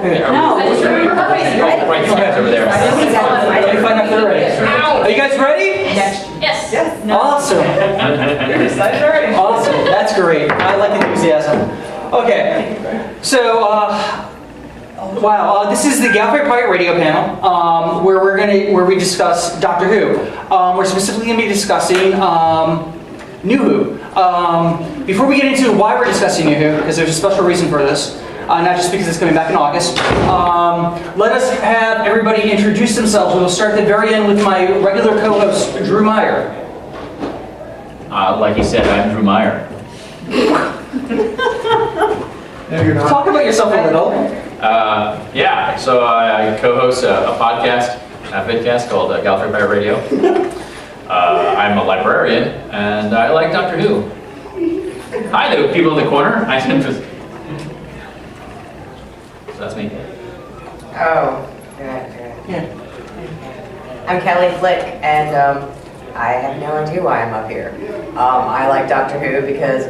No. Right, over there. Are you guys ready? Yes. Awesome. You're excited already. Awesome. That's great. I like enthusiasm. Okay. So, wow. This is the Gallifrey Pirate Radio panel, where we discuss Doctor Who. We're specifically going to be discussing NUWHO. Before we get into why we're discussing NUWHO, because there's a special reason for this. Not just because it's coming back in August. Let us have everybody introduce themselves. We'll start at the very end with my regular co-host, Drew Meyer. Like you said, I'm Drew Meyer. No, you're not. Talk about yourself a little. Yeah, so I co-host a podcast, a vidcast called Gallifrey Pirate Radio. I'm a librarian, and I like Doctor Who. Hi, the people in the corner. I said, so that's me. Oh, good. Yeah. I'm Kelly Flick, and I have no idea why I'm up here. I like Doctor Who because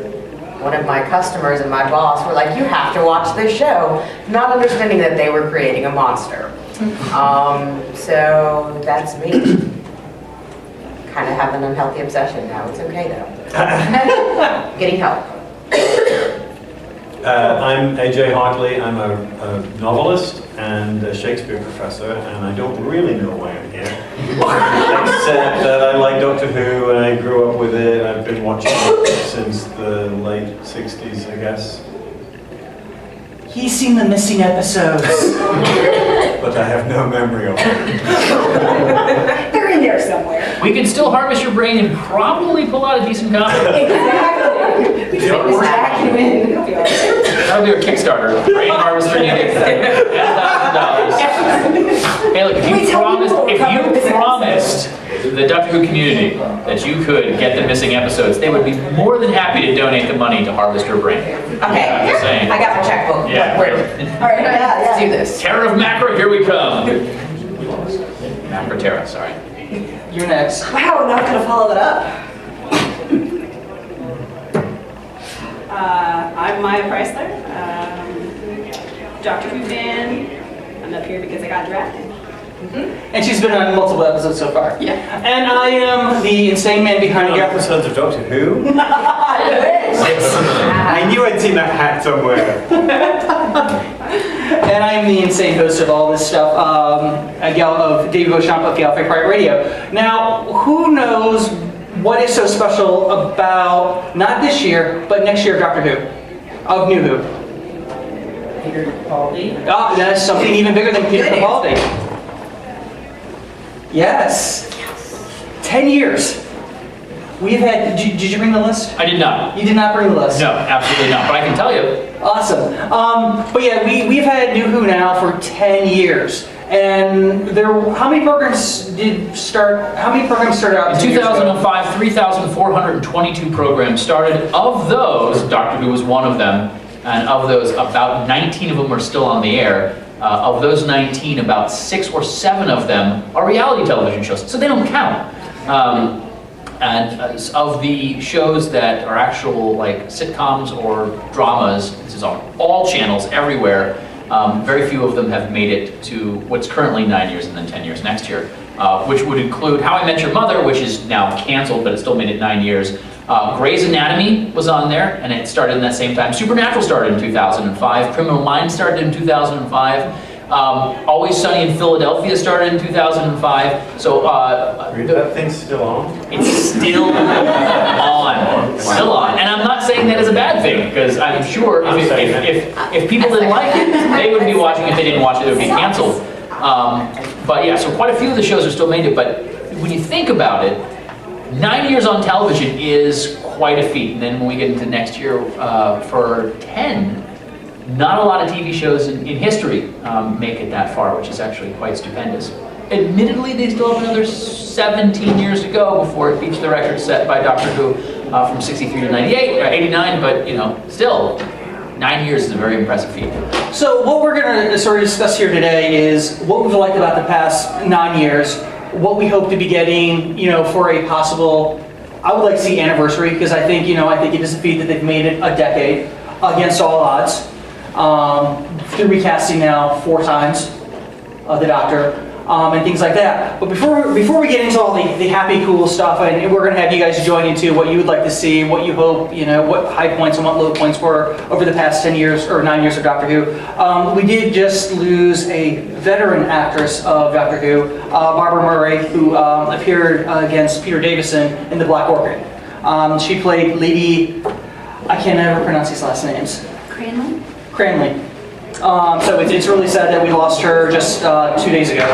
one of my customers and my boss were like, you have to watch this show, not understanding that they were creating a monster. So that's me. Kind of have an unhealthy obsession now. It's okay though. Getting help. I'm AJ Hartley. I'm a novelist and a Shakespeare professor, and I don't really know why I'm here. Except that I like Doctor Who, and I grew up with it. I've been watching it since the late 60s, I guess. He's seen the missing episodes. But I have no memory of it. They're in there somewhere. We can still harvest your brain and probably pull out a decent copy. Exactly. We just jack you in. It'll be all right. That'll be our Kickstarter. Brain harvester needed $10,000. Hey, look, if you promised the Doctor Who community that you could get the missing episodes, they would be more than happy to donate the money to harvest your brain. Okay, I'm just saying. I got my checkbook. Yeah. All right, let's do this. Terror of Macra, here we come. Macra Terra, sorry. You're next. Wow, not gonna follow that up. I'm Maya Preisler, Doctor Who fan. I'm up here because I got drafted. And she's been on multiple episodes so far. Yeah. And I am the insane man behind the Gallifrey. Episodes of Doctor Who? I wish. I knew I'd seen that hat somewhere. And I am the insane host of all this stuff, of David Beauchamp of Gallifrey Pirate Radio. Now, who knows what is so special about, not this year, but next year of Doctor Who? Of NUWHO? Peter Capaldi. Oh, that's something even bigger than Peter Capaldi. Yes. 10 years. We've had, did you bring the list? I did not. You did not bring the list. No, absolutely not. But I can tell you. Awesome. But yeah, we've had NUWHO now for 10 years. And how many programs started out? In 2005, 3,422 programs started. Of those, Doctor Who was one of them. And of those, about 19 of them are still on the air. Of those 19, about 6 or 7 of them are reality television shows, so they don't count. And of the shows that are actual like sitcoms or dramas, this is on all channels everywhere, very few of them have made it to what's currently 9 years and then 10 years next year, which would include How I Met Your Mother, which is now canceled, but it still made it 9 years. Grey's Anatomy was on there, and it started in that same time. Supernatural started in 2005. Criminal Minds started in 2005. Always Sunny in Philadelphia started in 2005. So That thing's still on? it's still on. Still on. And I'm not saying that as a bad thing, because I'm sure if people didn't like it, they wouldn't be watching. If they didn't watch it, it would be canceled. But yeah, so quite a few of the shows are still made it. But when you think about it, 9 years on television is quite a feat. And then when we get into next year for 10, not a lot of TV shows in history make it that far, which is actually quite stupendous. Admittedly, they still have another 17 years to go before it beats the record set by Doctor Who from 63 to 89, but still, 9 years is a very impressive feat. So what we're going to sort of discuss here today is what we've liked about the past 9 years, what we hope to be getting, for a possible, I would like to see anniversary, because I think it is a feat that they've made it a decade against all odds. through recasting now 4 times the Doctor, and things like that. But before we get into all the happy, cool stuff, and we're going to have you guys join into what you would like to see, what you hope, what high points and what low points were over the past 10 years or 9 years of Doctor Who. We did just lose a veteran actress of Doctor Who, Barbara Murray, who appeared against Peter Davison in The Black Orchid. She played Lady, I can't ever pronounce these last names. Cranley. So it's really sad that we lost her just 2 days ago.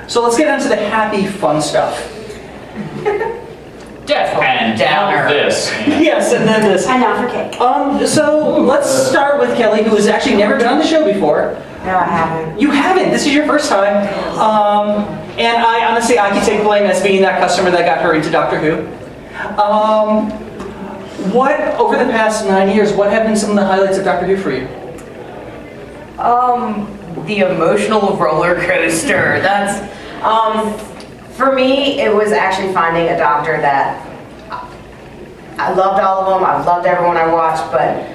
So let's get into the happy, fun stuff. Death and Downer. this. Yes, and then this. And now for cake. So let's start with Kelly, who has actually never been on the show before. No, I haven't. You haven't. This is your first time. And I honestly, I can take blame as being that customer that got her into Doctor Who. What, over the past 9 years, what have been some of the highlights of Doctor Who for you? The emotional roller coaster. That's, for me, it was actually finding a doctor that, I loved all of them, I loved everyone I watched, but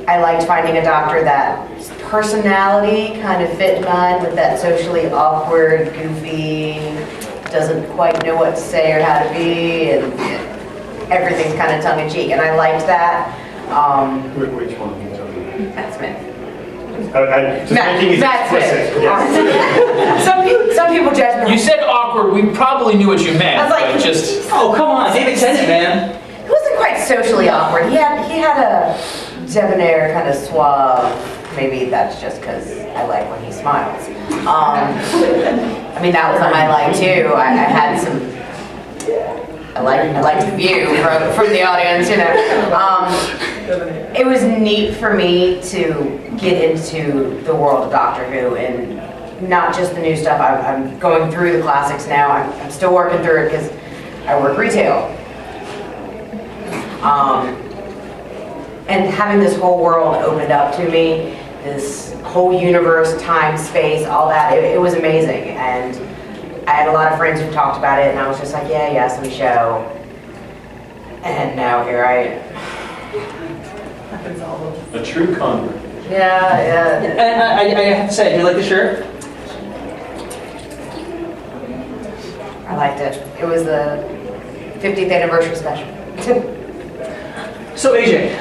I liked finding a doctor that personality kind of fit in line with that socially awkward, goofy, doesn't quite know what to say or how to be, and everything's kind of tongue-in-cheek, and I liked that. Which one are you talking about? Matt Smith. Just making it Matt explicit. Smith. Yes. Some people judge me. You said awkward, we probably knew what you meant, I was like, but just... Oh, come on, David Tennant, man. He wasn't quite socially awkward. He had a debonair kind of suave. Maybe that's just because I like when he smiles. I mean, that was a highlight too. I had some. I liked the view from the audience. It was neat for me to get into the world of Doctor Who and not just the new stuff. I'm going through the classics now. I'm still working through it because I work retail. And having this whole world opened up to me, this whole universe, time, space, all that, it was amazing. And I had a lot of friends who talked about it, and I was just like, yeah, some show. And now here I am. A true convert. Yeah. And I have to say, do you like the shirt? I liked it. It was the 50th anniversary special. So AJ,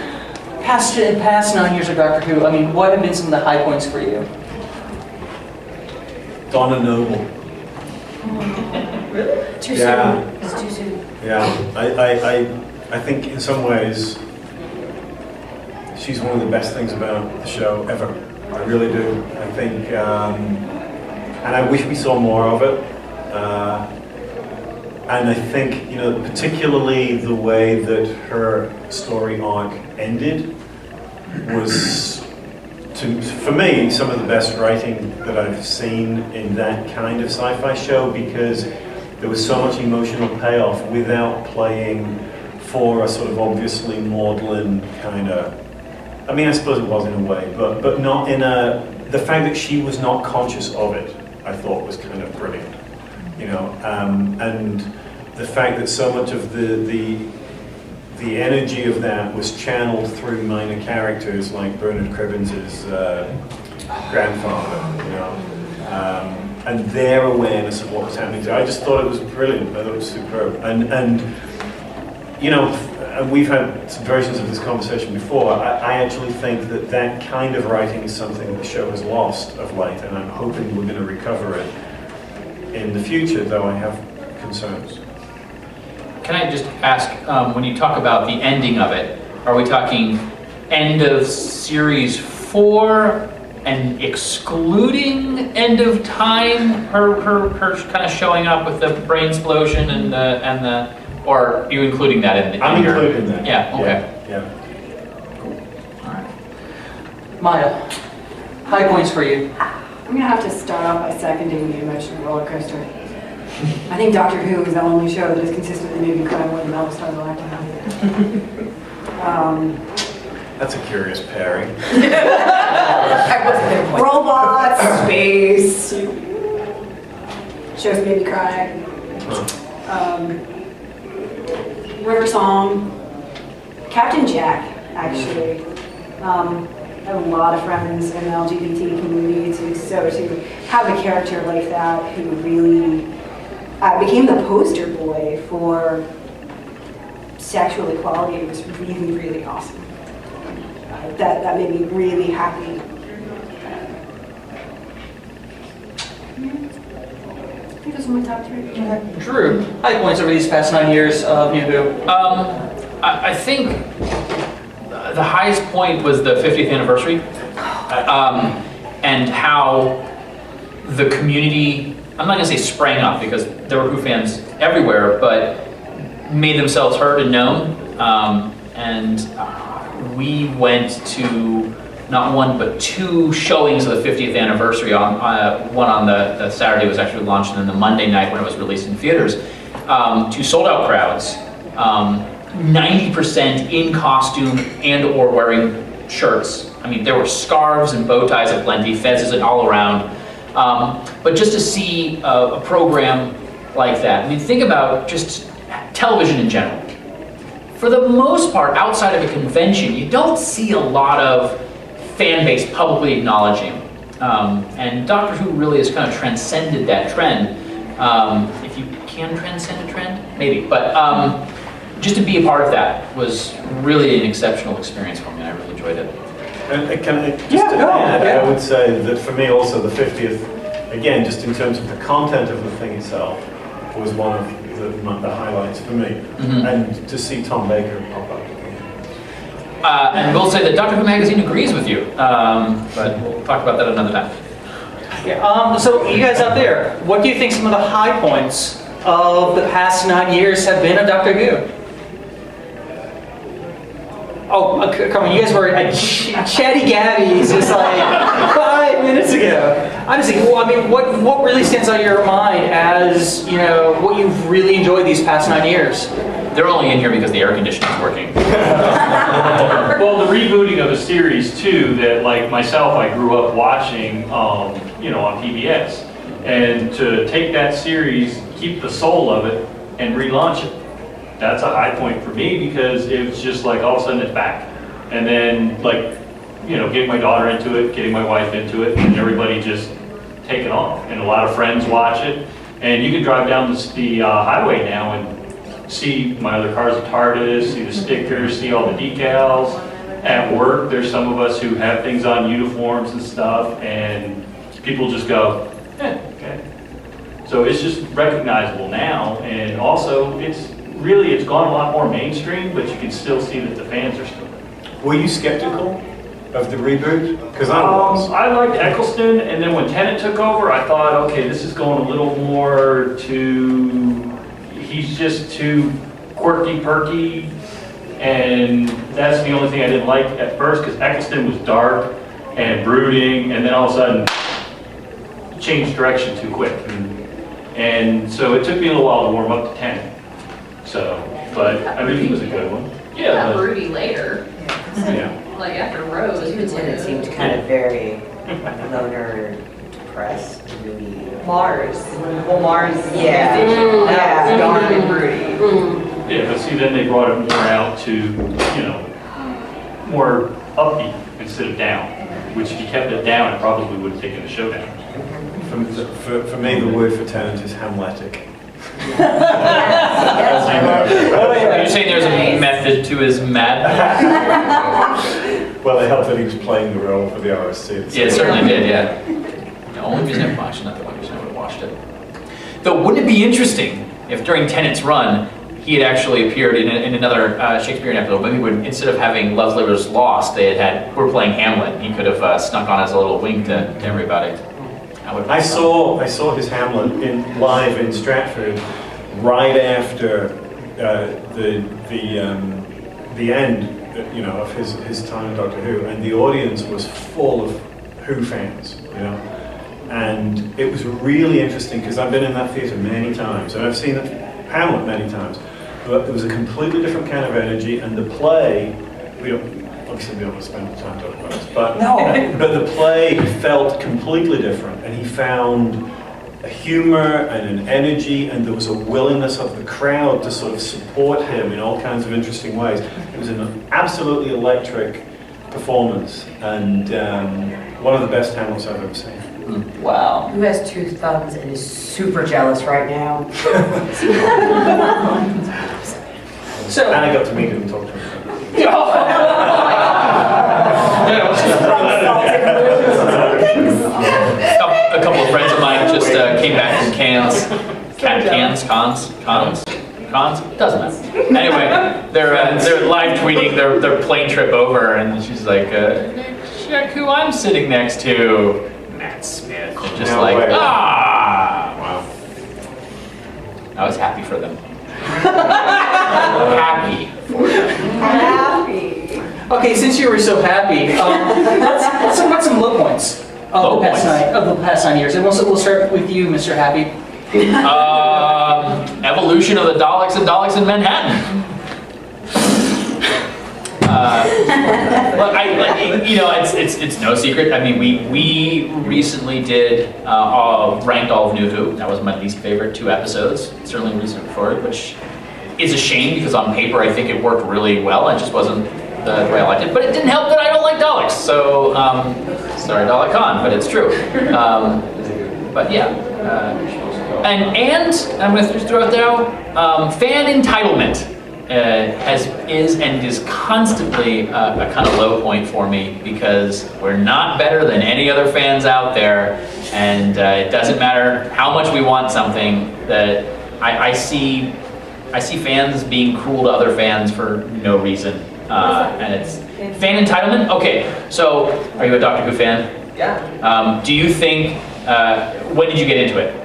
past 9 years of Doctor Who, I mean, what have been some of the high points for you? Donna Noble. Too Yeah. soon. It's too soon. Yeah, I think in some ways she's one of the best things about the show ever. I really do. I think, and I wish we saw more of it. And I think, particularly the way that her story arc ended was, for me, some of the best writing that I've seen in that kind of sci-fi show, because there was so much emotional payoff without playing for a sort of obviously maudlin kind of, I mean, I suppose it was in a way, but not in the fact that she was not conscious of it, I thought was kind of brilliant, and the fact that so much of the energy of that was channeled through minor characters like Bernard Cribbins's grandfather, and their awareness of what was happening. I just thought it was brilliant. I thought it was superb. And we've had some versions of this conversation before. I actually think that kind of writing is something that the show has lost of late, and I'm hoping we're going to recover it in the future, though I have concerns. Can I just ask, when you talk about the ending of it, are we talking end of series 4 and excluding end of time, her kind of showing up with the brain explosion and the or are you including that in I'm your... including that. Yeah, okay. Yeah. Cool. All right. Maya, high points for you. I'm going to have to start off by seconding the emotional roller coaster. I think Doctor Who is the only show that has consistently made me cry more than all the stars I like to have. That's a curious pairing. I wasn't there quite. Robots, space, shows made me cry. River Song, Captain Jack, actually. have a lot of friends in the LGBT community, so to have a character like that who really became the poster boy for sexual equality was really, really awesome. That made me really happy. I think those are my top three. Drew, high points over these past 9 years of NUWHO. I think the highest point was the 50th anniversary, and how the community, I'm not going to say sprang up because there were Who fans everywhere, but made themselves heard and known. We went to not one but two showings of the 50th anniversary. One on the Saturday was actually launched, and then the Monday night when it was released in theaters, to sold out crowds. 90% in costume and or wearing shirts. I mean, there were scarves and bow ties aplenty, fezzes and all around. But just to see a program like that, I mean, think about just television in general. For the most part, outside of a convention, you don't see a lot of fan base publicly acknowledging. And Doctor Who really has kind of transcended that trend. If you can transcend a trend, maybe. But just to be a part of that was really an exceptional experience for me. I really enjoyed it. And can I just add, I would say that for me also the 50th, again, just in terms of the content of the thing itself, was one of the highlights for me. Mm-hmm. And to see Tom Baker pop up. And we'll say that Doctor Who Magazine agrees with you, but we'll talk about that another time. Yeah, so you guys out there, what do you think some of the high points of the past 9 years have been of Doctor Who? Oh, come on, you guys were at Chatty Gabby's just like 5 minutes ago. I'm just thinking, well, I mean, what really stands out in your mind as, you know, what you've really enjoyed these past 9 years? They're only in here because the air conditioning is working. Well, the rebooting of a series too, that like myself, I grew up watching, you know, on PBS. And to take that series, keep the soul of it, and relaunch it, that's a high point for me because it was just like all of a sudden it's back. And then like, you know, getting my daughter into it, getting my wife into it, and everybody just taking off. And a lot of friends watch it. And you can drive down the highway now and see my other cars at TARDIS, see the stickers, see all the decals. At work, there's some of us who have things on uniforms and stuff, and people just go, okay. So it's just recognizable now, and also it's gone a lot more mainstream, but you can still see that the fans are still there. Were you skeptical of the reboot? Because I was. I liked Eccleston, and then when Tennant took over, I thought, okay, this is going a little more he's just too quirky, perky, and that's the only thing I didn't like at first, because Eccleston was dark and brooding, and then all of a sudden, changed direction too quick. And so it took me a little while to warm up to Tennant. So, but, I mean, he was a good one. Yeah, got broody later. Yeah. Like after Rose. Even Tennant seemed kind of very loner, depressed, maybe. Mars. Well, Mars. Yeah. Yeah. Dark and broody. Yeah, but see, then they brought it more out to, you know, more upbeat instead of down, which if you kept it down, it probably would have taken the show down. For me, the word for Tennant is Hamletic. Are you saying there's a method to his madness? Well, it helped that he was playing the role for the RSC. Yeah, it certainly did, yeah. The only reason I watched it, not the only reason I would have watched it. Though, wouldn't it be interesting if during Tennant's run, he had actually appeared in another Shakespearean episode, maybe when instead of having Love's Labor's Lost, they had we're playing Hamlet. He could have snuck on as a little wink to everybody. I saw his Hamlet live in Stratford right after the end, you know, of his time in Doctor Who, and the audience was full of Who fans, you know, and it was really interesting because I've been in that theatre many times and I've seen Hamlet many times, but it was a completely different kind of energy, and the play, obviously we don't want to spend time talking about this, but the play felt completely different, and he found a humor and an energy, and there was a willingness of the crowd to sort of support him in all kinds of interesting ways. It was an absolutely electric performance, and one of the best talents I've ever seen. Wow. Who has 2 thumbs and is super jealous right now? So, And I got to meet him and talk to him. A couple of friends of mine just came back from cons, doesn't matter. Anyway, they're live tweeting their plane trip over, and she's like, check who I'm sitting next to, Matt Smith. Just No like, way. wow. I was happy for them. Happy for them. Happy. okay, since you were so happy, let's talk about some low points of Low the past points. of the past 9 years. And we'll start with you, Mr. Happy. Evolution of the Daleks in Manhattan. Well, it's no secret. I mean, we recently did ranked all of NUWHO. That was my least favorite 2 episodes. Certainly recent for it, which is a shame because on paper I think it worked really well. It just wasn't the way I liked it. But it didn't help that I don't like Daleks. So sorry, Dalek-Con, but it's true. But yeah. And I'm going to throw it down. Fan entitlement is constantly a kind of low point for me because we're not better than any other fans out there, and it doesn't matter how much we want something. That I see fans being cruel to other fans for no reason, and it's fan entitlement. Okay, so are you a Doctor Who fan? Yeah. Do you think? When did you get into it?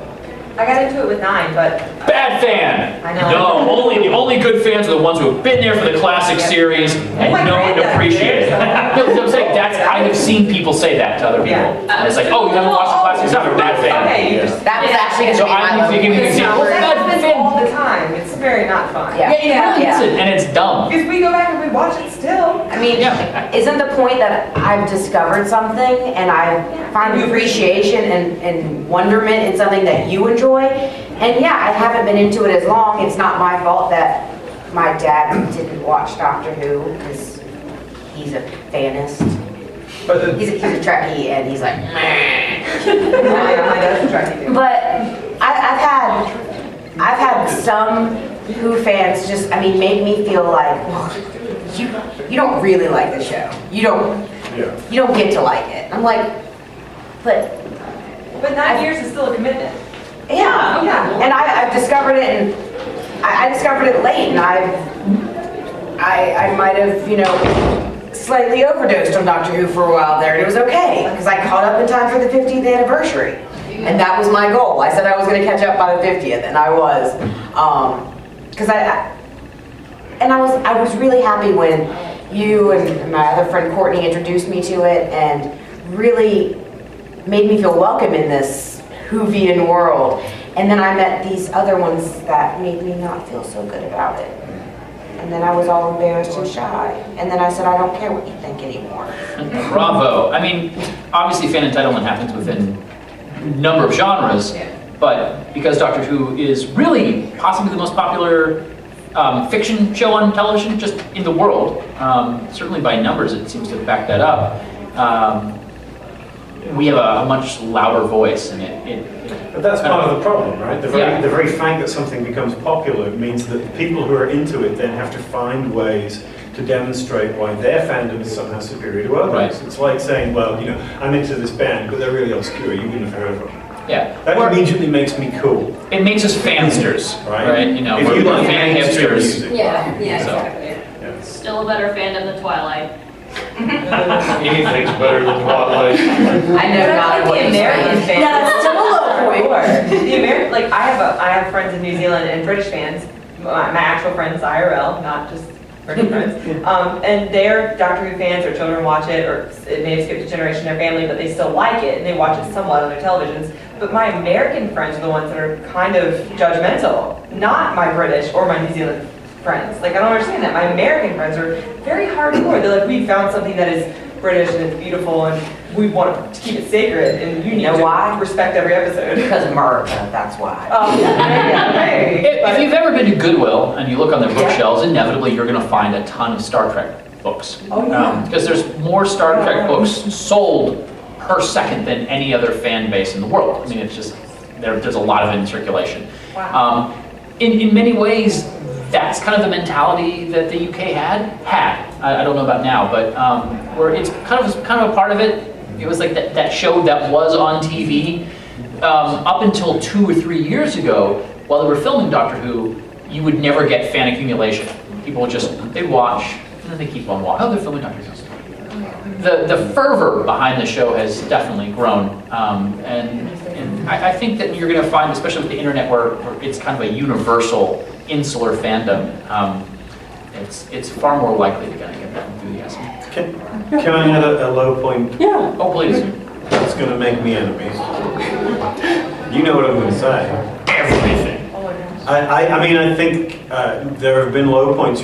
I got into it with 9, but Bad fan! I know. No, the only good fans are the ones who have been there for the classic series and my know and granddad appreciate it. did, so- No, I'm saying I have seen people say that to other people. Yeah. And it's like, oh, you haven't watched the classic stuff, you're a bad fan. Okay, you just. That was actually So going to be I'm my thinking low you point. can Well, say, that well, happens all the time. It's very not fun. Yeah. it really isn't, and it's dumb. Because we go back and we watch it still. I mean, Yeah. isn't the point that I've discovered something and I find appreciation and wonderment in something that you enjoy? And yeah, I haven't been into it as long. It's not my fault that my dad didn't watch Doctor Who because he's a fanist. But He's a Trekkie and he's like, meh. I know, try to do. But I've had some Who fans just, make me feel like, well, you don't really like the show. You don't get to like it. I'm like, but But 9 years is still a commitment. yeah. Yeah. And I've discovered it, and I discovered it late, and I might have, slightly overdosed on Doctor Who for a while there, and it was okay, because I caught up in time for the 50th anniversary. And that was my goal. I said I was going to catch up by the 50th, and I was. Because I was really happy when you and my other friend Courtney introduced me to it, and really made me feel welcome in this Whovian world. And then I met these other ones that made me not feel so good about it. And then I was all embarrassed and shy. And then I said, I don't care what you think anymore. Bravo. I mean, obviously fan entitlement happens within a number of genres, but because Doctor Who is really possibly the most popular fiction show on television just in the world, certainly by numbers it seems to back that up, we have a much louder voice, and But that's part of the problem, right? The Yeah. very fact that something becomes popular means that the people who are into it then have to find ways to demonstrate why their fandom is somehow superior to others. Right. It's like saying, well, I'm into this band, but they're really obscure, you wouldn't have heard of them. yeah. That immediately makes me cool, It makes us fansters, right? right? If We're you like fan mainstream hipsters. music, Yeah, So. exactly. Still a better fandom than Twilight. Anything's better than Twilight. I know But I not think what the you're American saying. fans. Yeah, that's still a low point. The American, like I have friends in New Zealand and British fans. My actual friends IRL, not just British friends. And they're Doctor Who fans, or children watch it, or it may have skipped a generation in their family, but they still like it and they watch it somewhat on their televisions. But my American friends are the ones that are kind of judgmental, not my British or my New Zealand friends. Like I don't understand that. My American friends are very hardcore. They're like, we found something that is British and it's beautiful and we want to keep it sacred and you need know to why? respect every episode. Because America, that's why. Maybe. If you've ever been to Goodwill and you look on their bookshelves, inevitably you're going to find a ton of Star Trek books. Oh, yeah. Because there's more Star Trek books sold per second than any other fan base in the world. I mean, it's just, there's a lot of it in circulation. Wow. In many ways, that's kind of the mentality that the UK had. I don't know about now, but where it's kind of a part of it. It was like that show that was on TV up until 2 or 3 years ago. While they were filming Doctor Who, you would never get fan accumulation. People would they'd watch and then they keep on watching. Oh, they're filming Doctor Who. The fervor behind the show has definitely grown, and I think that you're going to find, especially with the internet, where it's kind of a universal insular fandom, it's far more likely to get that enthusiasm. Can I add a low point? Yeah. Oh, please. That's going to make me enemies. You know what I'm going to say. Everything. I mean, I think there have been low points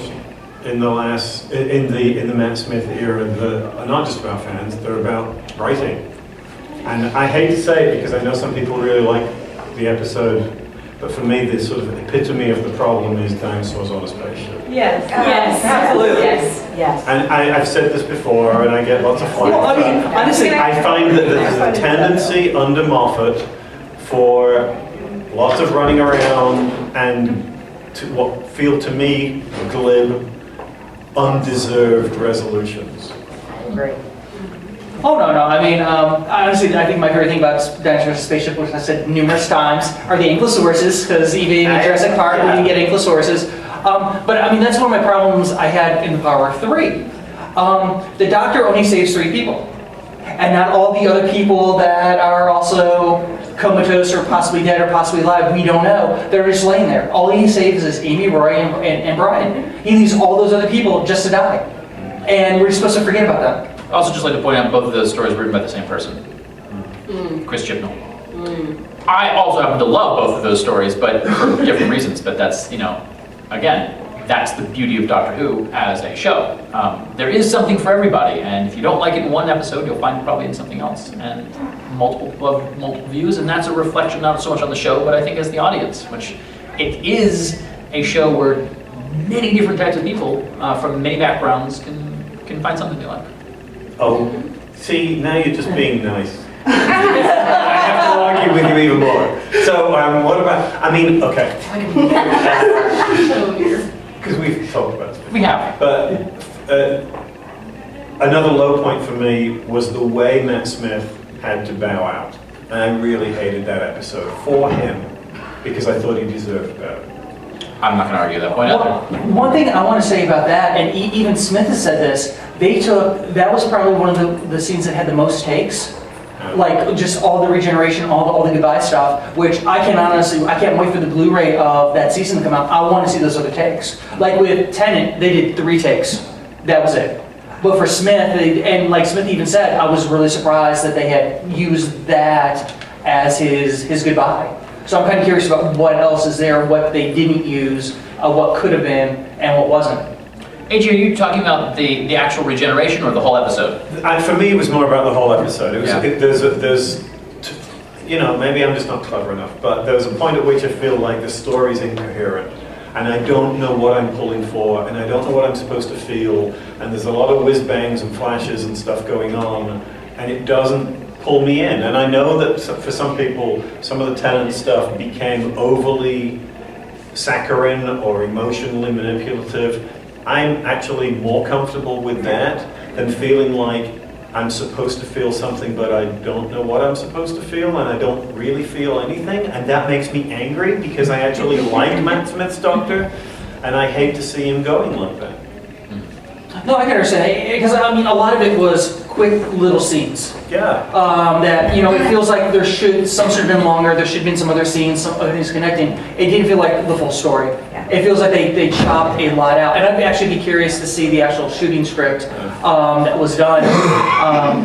in the Matt Smith era that are not just about fans; they're about writing. And I hate to say it because I know some people really like the episode, but for me, the sort of epitome of the problem is dinosaurs on a spaceship. Yes. Yes. Absolutely. Yes. And I've said this before, and I get lots of flack. Well, I mean, honestly, I find that there's a tendency under Moffat for lots of running around and to what feel to me glib, undeserved resolutions. Great. Oh, no. I mean, honestly, I think my favorite thing about Dinosaurs Spaceship, which I said numerous times, are the ankylosauruses, because even in Jurassic Park, we didn't get ankylosauruses. But I mean, that's one of my problems I had in the Power of Three. The Doctor only saves 3 people. And not all the other people that are also comatose or possibly dead or possibly alive, we don't know. They're just laying there. All he saves is Amy, Roy, and Brian. He leaves all those other people just to die. And we're supposed to forget about them. I also just like to point out both of those stories written by the same person, Chris Chibnall. I also happen to love both of those stories, but for different reasons. But that's, again, that's the beauty of Doctor Who as a show. There is something for everybody, and if you don't like it in one episode, you'll find it probably in something else, and multiple views, and that's a reflection not so much on the show, but I think as the audience, which it is a show where many different types of people from many backgrounds can find something they like. Oh, see, now you're just being nice. I have to argue with you even more. So, what about, I mean, okay. Because we've talked about this. We have. But another low point for me was the way Matt Smith had to bow out. And I really hated that episode for him because I thought he deserved better. I'm not going to argue that point Well, either. one thing I want to say about that, and even Smith has said this, that was probably one of the scenes that had the most takes. Like, just all the regeneration, all the goodbye stuff, which I can't wait for the Blu-ray of that season to come out. I want to see those other takes. Like with Tennant, they did 3 takes. That was it. But for Smith, and like Smith even said, I was really surprised that they had used that as his goodbye. So I'm kind of curious about what else is there, what they didn't use, what could have been, and what wasn't. AJ, are you talking about the actual regeneration or the whole episode? For me, it was more about the whole episode. It was, Yeah. there's, maybe I'm just not clever enough, but there was a point at which I feel like the story's incoherent. And I don't know what I'm pulling for, and I don't know what I'm supposed to feel, and there's a lot of whiz-bangs and flashes and stuff going on, and it doesn't pull me in. And I know that for some people, some of the Tennant stuff became overly saccharine or emotionally manipulative. I'm actually more comfortable with that than feeling like I'm supposed to feel something, but I don't know what I'm supposed to feel, and I don't really feel anything, and that makes me angry because I actually like Matt Smith's Doctor, and I hate to see him going like that. No, I can understand, because I mean, a lot of it was quick little scenes. Yeah. That, it feels like some should have been longer, there should have been some other scenes, some other things connecting. It didn't feel like the full story. Yeah. It feels like they chopped a lot out. And I'd actually be curious to see the actual shooting script that was done.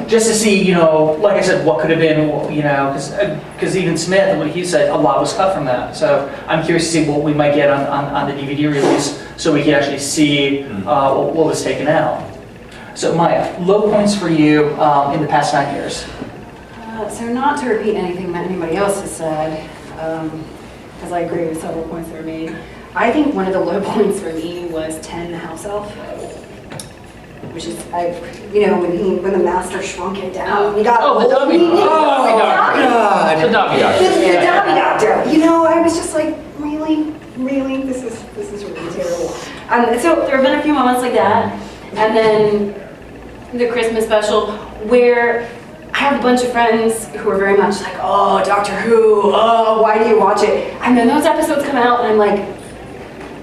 Just to see, like I said, what could have been, because even Smith, what he said, a lot was cut from that. So I'm curious to see what we might get on the DVD release so we can actually see what was taken out. So Maya, low points for you in the past 9 years. So not to repeat anything that anybody else has said, because I agree with several points that were made. I think one of the low points for me was 10, the house elf. which is, when the master shrunk it down, you got Oh, the dummy. Oh, God. The dummy doctor. the dummy doctor. I was just like, really, this is really terrible. So there have been a few moments like that, and then the Christmas special where I have a bunch of friends who are very much like, oh, Doctor Who, oh, why do you watch it? And then those episodes come out, and I'm like,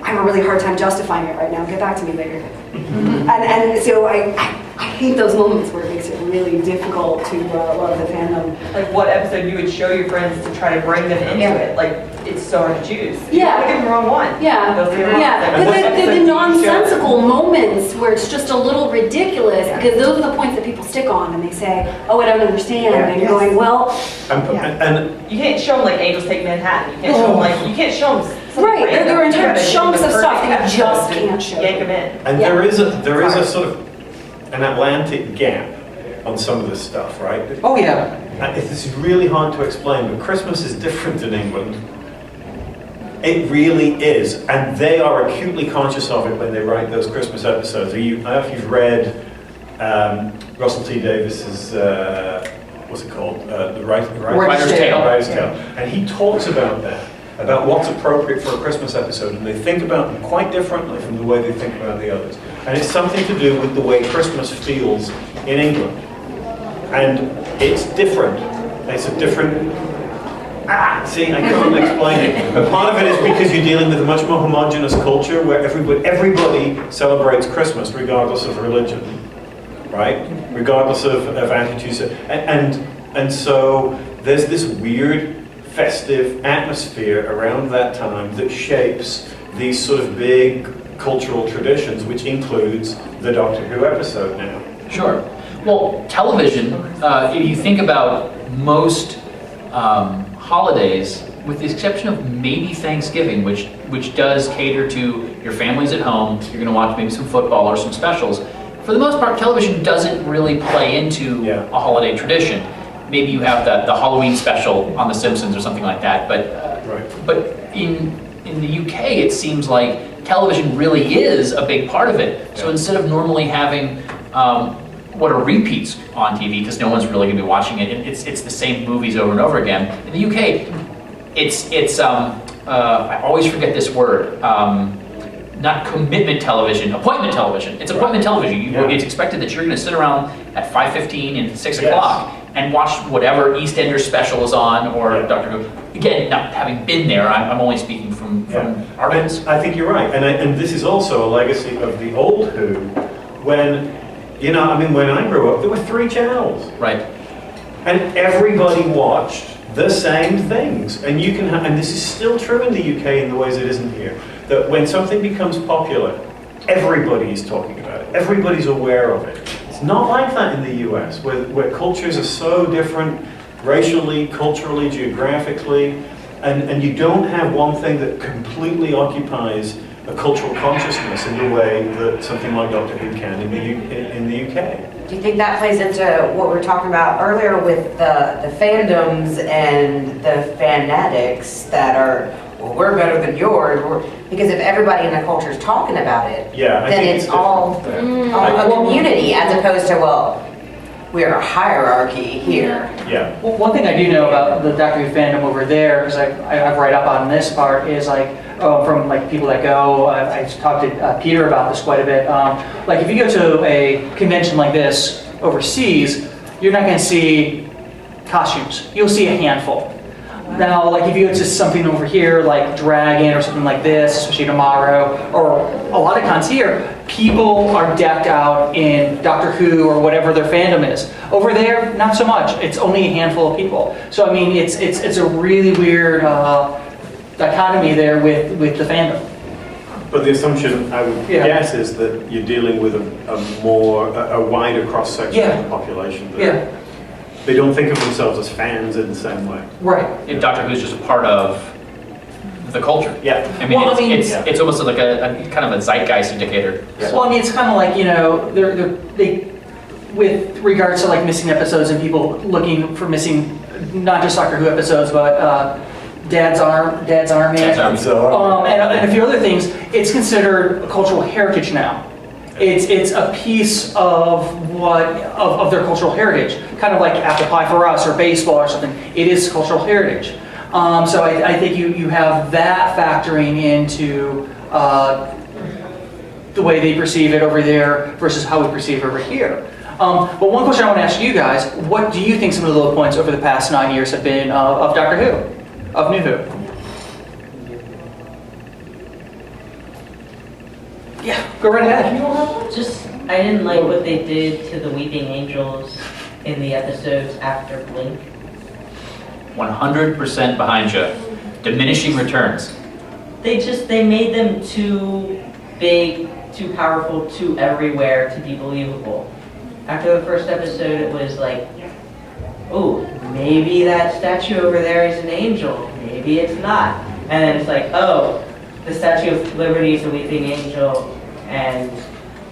I have a really hard time justifying it right now. Get back to me later. And so I hate those moments where it makes it really difficult to love the fandom. Like what episode you would show your friends to try to bring them into it. Like, it's so hard to choose. Yeah. You give them the wrong one. Yeah, They'll say the wrong yeah. one. But Like, the TV show. nonsensical moments where it's just a little ridiculous, because those are the points that people stick on and they say, oh, I don't understand. And you're going, well, And You can't show them like Angels Take Manhattan. You can't show them like, you can't show them. right, there are entire chunks of stuff that you just can't show. Yank them in. And Yeah. there is a sort of an Atlantic gap on some of this stuff, right? Oh, yeah. And this is really hard to explain, but Christmas is different in England. It really is, and they are acutely conscious of it when they write those Christmas episodes. I don't know if you've read Russell T Davis's, what's it called? The Writer's Tale. Writer's Tale. And he talks about that, about what's appropriate for a Christmas episode, and they think about them quite differently from the way they think about the others. And it's something to do with the way Christmas feels in England. And it's different. It's a different... See, I can't explain it. But part of it is because you're dealing with a much more homogenous culture where everybody celebrates Christmas regardless of religion, right? Regardless of attitudes. And so there's this weird festive atmosphere around that time that shapes these sort of big cultural traditions, which includes the Doctor Who episode now. Sure. Well, television, if you think about most holidays, with the exception of maybe Thanksgiving, which does cater to your families at home, you're going to watch maybe some football or some specials. For the most part, television doesn't really play into a holiday tradition. Maybe you have the Halloween special on The Simpsons or something like that, but in the UK, it seems like television really is a big part of it. So instead of normally having what are repeats on TV, because no one's really going to be watching it, it's the same movies over and over again. In the UK, it's I always forget this word. Not commitment television, appointment television. It's appointment television. It's expected that you're going to sit around at 5:15 and 6 o'clock and watch whatever EastEnders special is on, or Doctor Who. Again, not having been there, I'm only speaking from our base. I think you're right, and this is also a legacy of the old Who, when when I grew up, there were 3 channels, Right. and everybody watched the same things. And you can, and this is still true in the UK in the ways it isn't here. That when something becomes popular, everybody is talking about it. Everybody's aware of it. It's not like that in the US, where cultures are so different, racially, culturally, geographically, and you don't have one thing that completely occupies a cultural consciousness in the way that something like Doctor Who can in the UK. Do you think that plays into what we were talking about earlier with the fandoms and the fanatics that are, well, we're better than yours? Because if everybody in the culture is talking about it, then it's all a community as opposed to, well, we're a hierarchy here. Yeah. Well, one thing I do know about the Doctor Who fandom over there, because I've read up on this part, is from people that go, I talked to Peter about this quite a bit. If you go to a convention like this overseas, you're not going to see costumes. You'll see a handful. Now, if you go to something over here, like Dragon or something like this, especially tomorrow, or a lot of cons here, people are decked out in Doctor Who or whatever their fandom is. Over there, not so much. It's only a handful of people. So, it's a really weird dichotomy there with the fandom. But the assumption, I would guess, is that you're dealing with a wider cross-section of the population. They don't think of themselves as fans in the same way. Right. If Doctor Who's just a part of the culture. Yeah. It's almost like a kind of a zeitgeist indicator. Yeah. Well, it's kind of like, they with regards to missing episodes and people looking for missing not just Doctor Who episodes, but Dad's Army, Dad's Army. and a few other things. It's considered a cultural heritage now. It's a piece of of their cultural heritage, kind of like apple pie for us or baseball or something. It is cultural heritage. So I think you have that factoring into the way they perceive it over there versus how we perceive it over here. But one question I want to ask you guys, what do you think some of the low points over the past 9 years have been of Doctor Who, of New Who? Yeah, go right ahead. I didn't like what they did to the Weeping Angels in the episodes after Blink. 100% behind you. Diminishing returns. They made them too big, too powerful, too everywhere to be believable. After the first episode, it was like, oh, maybe that statue over there is an angel. Maybe it's not. And then it's like, oh, the Statue of Liberty is a weeping angel, and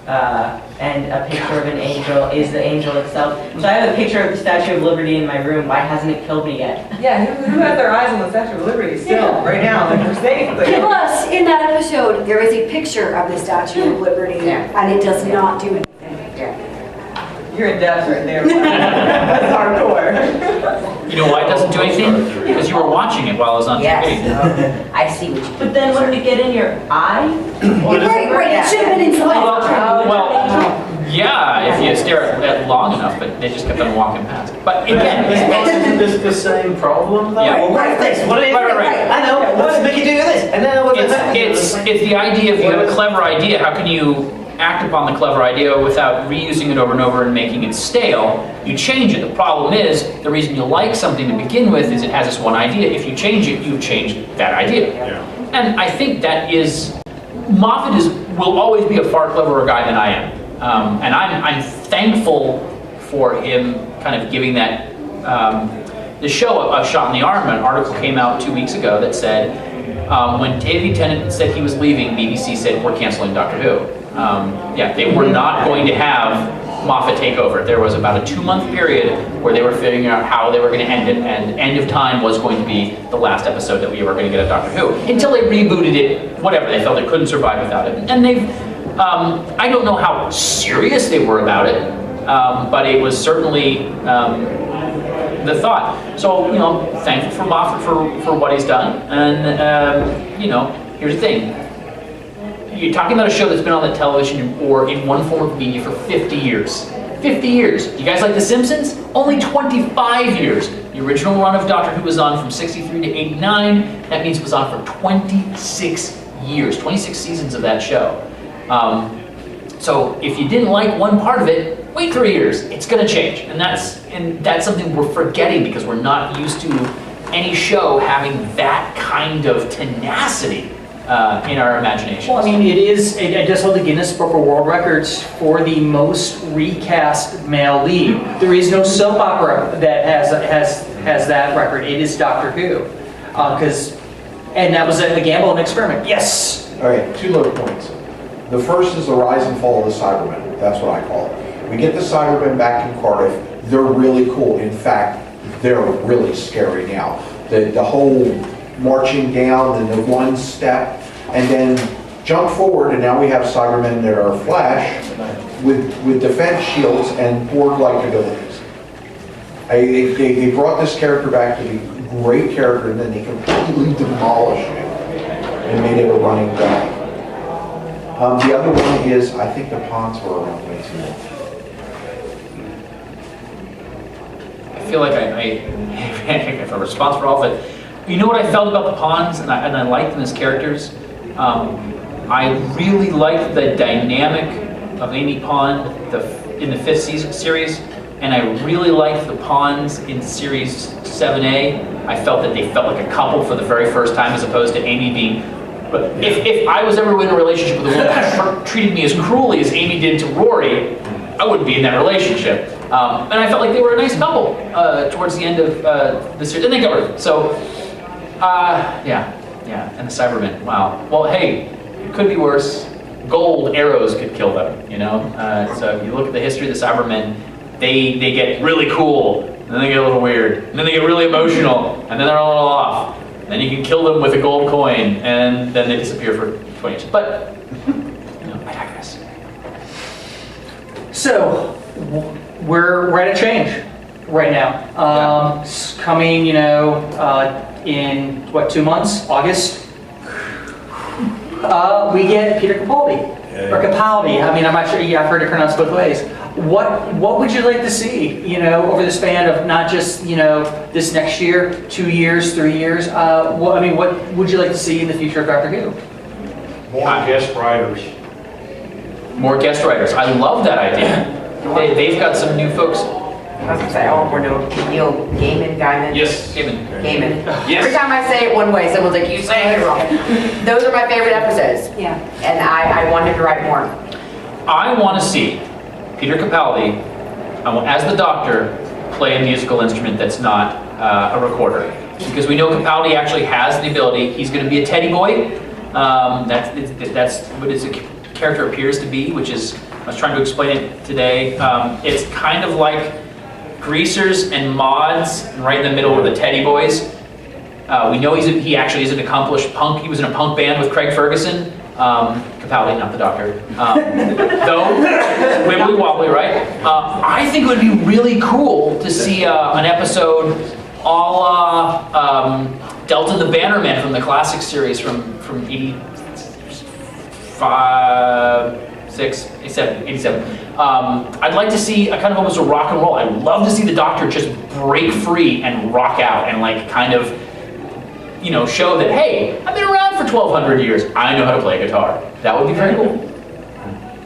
a picture of an angel is the angel itself. So I have a picture of the Statue of Liberty in my room. Why hasn't it killed me yet? Yeah, who has their eyes on the Statue of Liberty still, right now, like we're saying? Plus, in that episode, there is a picture of the Statue of Liberty, and it does not do anything. You're in depth right there. That's hardcore. You know why it doesn't do anything? Because you were watching it while it was on Yes, TV. I see what you But then wouldn't it get in your eye? Right, it should have been inside. Well, yeah, if you stare at it long enough, but they just kept on walking past. But again, Isn't this the same problem though? Yeah. Well, what if this? What if Right. I know. Let's make you do this. And then what it's the idea of you have a clever idea. How can you act upon the clever idea without reusing it over and over and making it stale? You change it. The problem is, the reason you like something to begin with is it has this one idea. If you change it, you've changed that idea. Yeah. And I think that is, Moffat will always be a far cleverer guy than I am. And I'm thankful for him kind of giving that, the show a shot in the arm. An article came out 2 weeks ago that said, when David Tennant said he was leaving, BBC said, we're canceling Doctor Who. Yeah, they were not going to have Moffat take over. There was about a 2-month period where they were figuring out how they were going to end it, and End of Time was going to be the last episode that we were going to get of Doctor Who. Until they rebooted it, whatever, they felt they couldn't survive without it. And they've, I don't know how serious they were about it, but it was certainly the thought. So, thankful for Moffat for what he's done, and, here's the thing. You're talking about a show that's been on the television or in one form of media for 50 years. 50 years. You guys like The Simpsons? Only 25 years. The original run of Doctor Who was on from 63 to 89. That means it was on for 26 years. 26 seasons of that show. So if you didn't like one part of it, wait 3 years. It's going to change. And that's something we're forgetting because we're not used to any show having that kind of tenacity in our imaginations. Well, I mean, it does hold the Guinness Book of World Records for the most recast male lead. There is no soap opera that has that record. It is Doctor Who, and that was a gamble and experiment. Yes. All right, 2 little points. The first is the rise and fall of the Cybermen. That's what I call it. We get the Cybermen back in Cardiff. They're really cool. In fact, they're really scary now. The whole marching down and the one step, and then jump forward, and now we have Cybermen that are Flash with defense shields and Borg-like abilities. They brought this character back to be a great character, and then they completely demolished it and made it a running gag. The other one is, I think the Ponds were around way too long. I feel like I have a response for all of it. You know what I felt about the Ponds, and I liked them as characters? I really liked the dynamic of Amy Pond in the 5th series, and I really liked the Ponds in series 7A. I felt that they felt like a couple for the very first time, as opposed to Amy being. But if I was ever in a relationship with a woman who treated me as cruelly as Amy did to Rory, I wouldn't be in that relationship. And I felt like they were a nice couple towards the end of the series, and they got rid of it. So. Yeah, and the Cybermen, wow. Well, hey, it could be worse. Gold arrows could kill them, So if you look at the history of the Cybermen, they get really cool, and then they get a little weird, and then they get really emotional, and then they're a little off. And then you can kill them with a gold coin, and then they disappear for 20 years. But, I digress. So, we're at a change right now. Coming, in what, 2 months, August? We get Peter Capaldi, or Capaldi. I mean, I'm not sure. Yeah, I've heard it pronounced both ways. What would you like to see, over the span of not just, this next year, 2 years, 3 years? What would you like to see in the future of Doctor Who? More guest writers. More guest writers. I love that idea. They've got some new folks. I was gonna say, we're doing Neil Gaiman. Yes. Gaiman. Gaiman. Yes. Every time I say it one way, someone's like, you say it wrong. Those are my favorite episodes. Yeah. And I want him to write more. I want to see Peter Capaldi, as the Doctor, play a musical instrument that's not a recorder. Because we know Capaldi actually has the ability. He's going to be a teddy boy. That's what his character appears to be, which is, I was trying to explain it today. It's kind of like Greasers and Mods, and right in the middle are the Teddy Boys. We know he actually is an accomplished punk. He was in a punk band with Craig Ferguson. Capaldi, not the Doctor. Though, wibbly wobbly, right? I think it would be really cool to see an episode a la Delta the Bannerman from the classic series from 87. I'd like to see a kind of almost a rock and roll. I'd love to see the Doctor just break free and rock out and kind of, show that, hey, I've been around for 1,200 years. I know how to play a guitar. That would be very cool.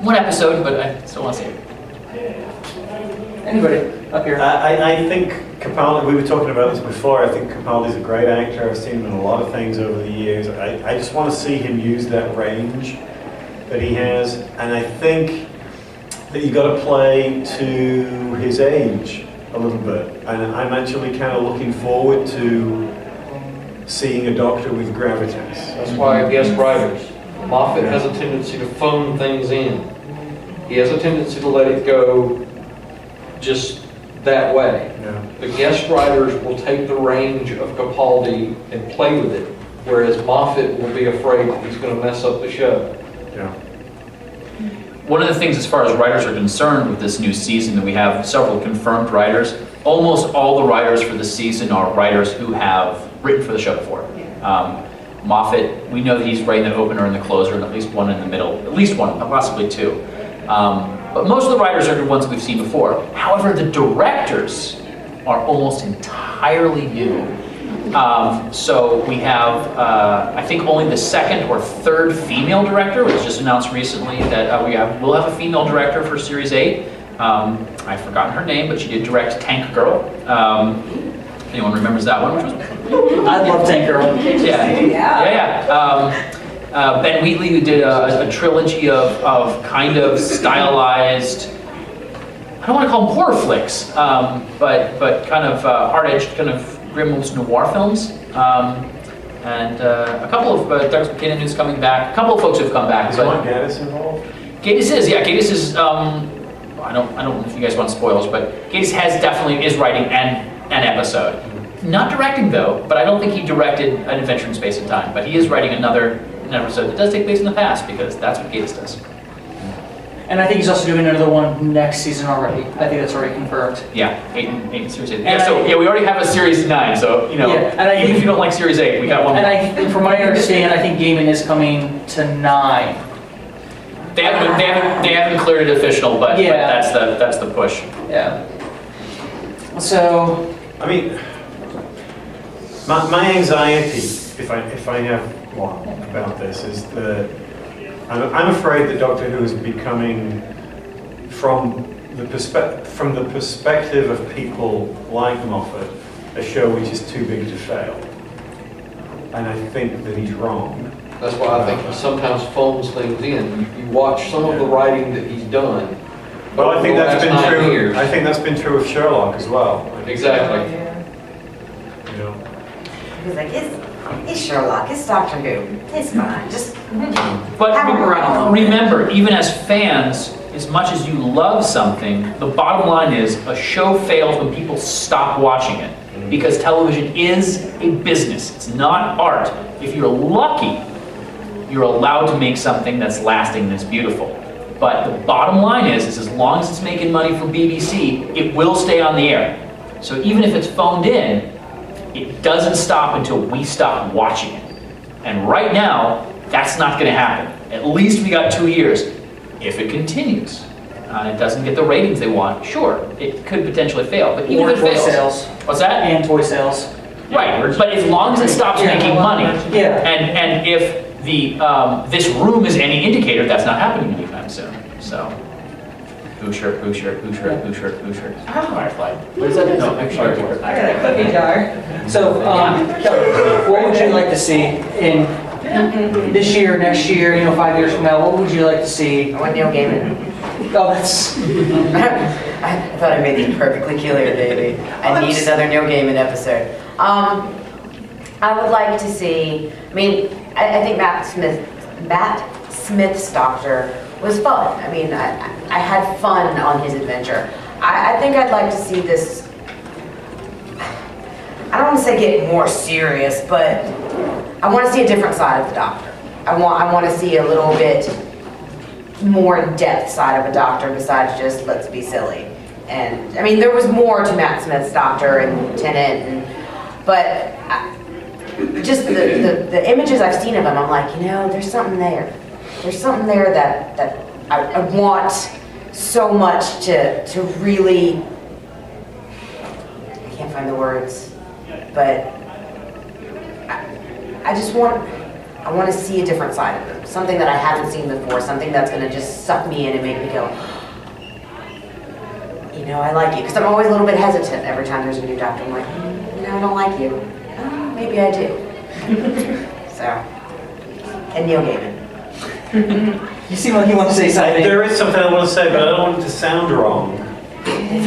One episode, but I still want to see it. Anybody up here? I think Capaldi, we were talking about this before, I think Capaldi's a great actor. I've seen him in a lot of things over the years. I just want to see him use that range that he has, and I think that you got to play to his age a little bit. And I'm actually kind of looking forward to seeing a Doctor with gravitas. That's why guest writers. Moffat has a tendency to phone things in. He has a tendency to let it go just that way. Yeah. The guest writers will take the range of Capaldi and play with it, whereas Moffat will be afraid that he's going to mess up the show. Yeah. One of the things as far as writers are concerned with this new season, that we have several confirmed writers. Almost all the writers for the season are writers who have written for the show before. Moffat, we know that he's writing the opener and the closer, and at least one in the middle. At least one, possibly two. But most of the writers are the ones we've seen before. However, the directors are almost entirely new. So we have, I think, only the second or third female director. It was just announced recently that we'll have a female director for Series 8. I've forgotten her name, but she did direct Tank Girl. Anyone remembers that one? Which was I love Tank Girl. Yeah. Ben Wheatley, who did a trilogy of kind of stylized, I don't want to call them horror flicks, but kind of hard-edged, kind of grim noir films. And a couple of Douglas McKinnon who's coming back. A couple of folks who've come back. Is Mark Gatiss involved? Gatiss is. Gatiss is. I don't know if you guys want spoilers, but Gatiss definitely is writing an episode. Not directing though, but I don't think he directed An Adventure in Space and Time. But he is writing an episode that does take place in the past, because that's what Gatiss does. And I think he's also doing another one next season already. I think that's already confirmed. Yeah, 8 Series 8. We already have a Series 9, so even if you don't like Series 8, we got one. And from what I understand, I think Gaiman is coming to 9. They haven't cleared it official, but that's the push. Yeah. So, I mean, my anxiety, if I have one about this, is that I'm afraid that Doctor Who is becoming, from the perspective of people like Moffat, a show which is too big to fail. And I think that he's wrong. That's why I think he sometimes phones things in. You watch some of the writing that he's done. Well, I think that's been true. Years. I think that's been true of Sherlock as well. Exactly. You know. He's like, it's Sherlock, it's Doctor Who, it's fine, just But have him around. remember, even as fans, as much as you love something, the bottom line is a show fails when people stop watching it. Because television is a business, it's not art. If you're lucky, you're allowed to make something that's lasting, that's beautiful. But the bottom line is as long as it's making money for BBC, it will stay on the air. So even if it's phoned in, it doesn't stop until we stop watching it. And right now, that's not going to happen. At least we got 2 years. If it continues, and it doesn't get the ratings they want, sure, it could potentially fail. But even Or if it toy fails, sales. what's that? And toy sales. Right, but as long as it stops making money, Yeah. and if the this room is any indicator, that's not happening anytime soon. So, who shirt, who shirt, who shirt, who shirt, who shirt. Firefly. What is that? No, actually, I got a cookie jar. So, Kelly, what would you like to see in this year, next year, 5 years from now? What would you like to see? I want Neil Gaiman. Oh, that's. I thought I made this perfectly clear, baby. I need another Neil Gaiman episode. I would like to see, I think Matt Smith's Doctor was fun. I had fun on his adventure. I think I'd like to see this, I don't want to say get more serious, but I want to see a different side of the Doctor. I want to see a little bit more in-depth side of a Doctor besides just let's be silly. And there was more to Matt Smith's Doctor and Tennant, but just the images I've seen of him, I'm like, there's something there. There's something there that I want so much to really, I can't find the words, but I want to see a different side of him. Something that I haven't seen before, something that's going to just suck me in and make me go, I like you. Because I'm always a little bit hesitant every time there's a new Doctor. I'm like, I don't like you. Oh, maybe I do. So, and Neil Gaiman. You seem like you want to say something. There is something I want to say, but I don't want it to sound wrong. You're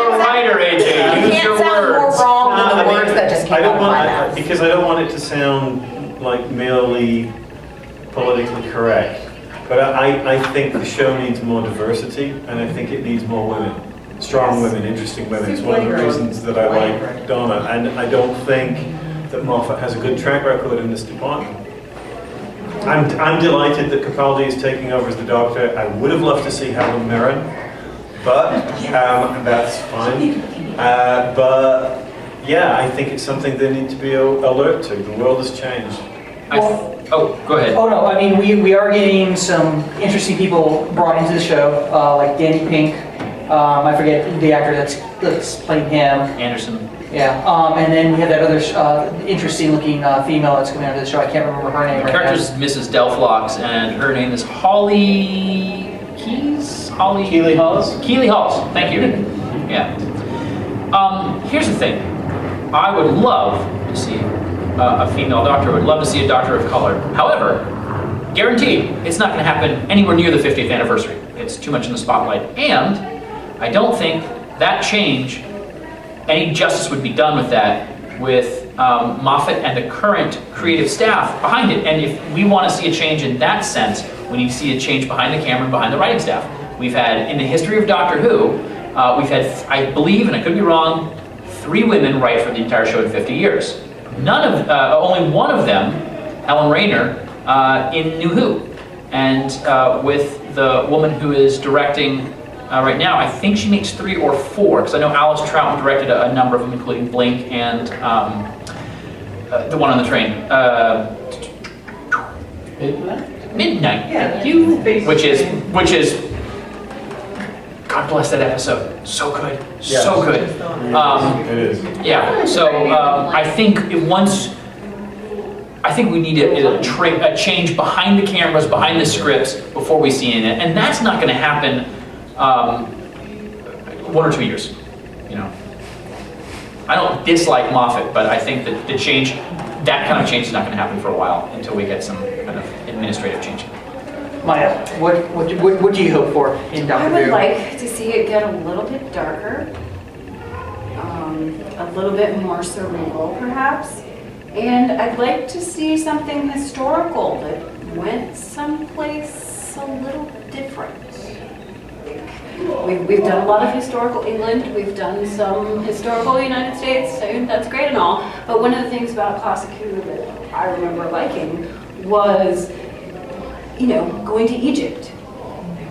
a writer, AJ. You Use your can't sound more words. wrong than the words that just came out of my mouth. Because I don't want it to sound like merely politically correct. But I think the show needs more diversity, and I think it needs more women. Strong women, interesting women. It's one of the reasons that I like Donna. And I don't think that Moffat has a good track record in this department. I'm delighted that Capaldi is taking over as the Doctor. I would have loved to see Helen Mirren, but that's fine. But yeah, I think it's something they need to be alert to. The world has changed. Go ahead. Oh no, we are getting some interesting people brought into the show, like Danny Pink. I forget the actor that's playing him. Anderson. Yeah, and then we have that other interesting looking female that's coming onto the show. I can't remember her name The right character is Mrs. Delphlox, and her name is Holly Keys? Keely Hawes? Keely Hawes, thank you. Yeah. Here's the thing. I would love to see a female Doctor. I would love to see a Doctor of color. However, guaranteed, it's not going to happen anywhere near the 50th anniversary. It's too much in the spotlight. And I don't think that change, any justice would be done with that with Moffat and the current creative staff behind it. And if we want to see a change in that sense, we need to see a change behind the camera and behind the writing staff. We've had, in the history of Doctor Who, we've had, I believe, and I could be wrong, 3 women write for the entire show in 50 years. Only one of them, Helen Rayner, in New Who. And with the woman who is directing right now, I think she makes 3 or 4, because I know Alice Troutman directed a number of them, including Blink and the one on the train. Midnight. Yeah, Which is, God bless that episode. So good. Yes. So good. It is. Yeah, so I think we need a change behind the cameras, behind the scripts, before we see it. And that's not going to happen 1 or 2 years. I don't dislike Moffat, but I think that that kind of change is not going to happen for a while until we get some kind of administrative change. Maya, what do you hope for in Doctor Who? I would like to see it get a little bit darker, a little bit more cerebral perhaps, and I'd like to see something historical that went someplace a little different. We've done a lot of historical England, we've done some historical United States, so that's great and all, but one of the things about classic Who that I remember liking was, going to Egypt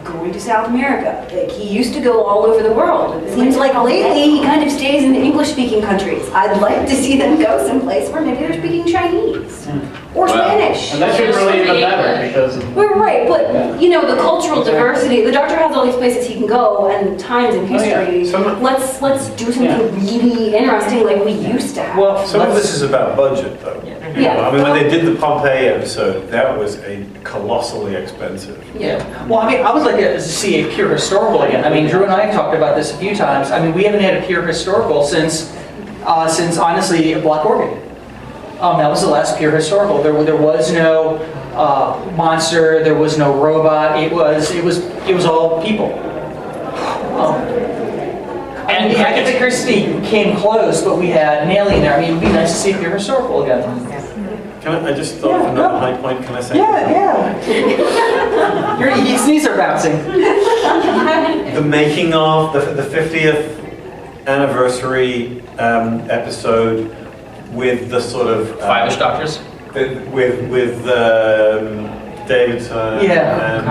going to South America. Like, he used to go all over the world. It seems like lately he kind of stays in the English-speaking countries. I'd like to see them go someplace where maybe they're speaking Chinese or Spanish. And that should really even better because We're right, but you know, the cultural diversity, the Doctor has all these places he can go and times in history. Let's do something really interesting like we used to have. Well, Some of this is about budget, though. Yeah. I mean, when they did the Pompeii episode, that was a colossally expensive. Yeah. Well, I mean, I would like to see a pure historical again. I mean, Drew and I have talked about this a few times. I mean, we haven't had a pure historical since honestly, Black Orchid. That was the last pure historical. There was no monster. There was no robot. It was all people. And the Agatha Christie came close, but we had an alien there. I mean, it'd be nice to see a pure historical again. I just thought of another high point, can I say? Yeah. Your knees are bouncing. The making of the 50th anniversary episode with the sort of Five-ish doctors? with Davidson and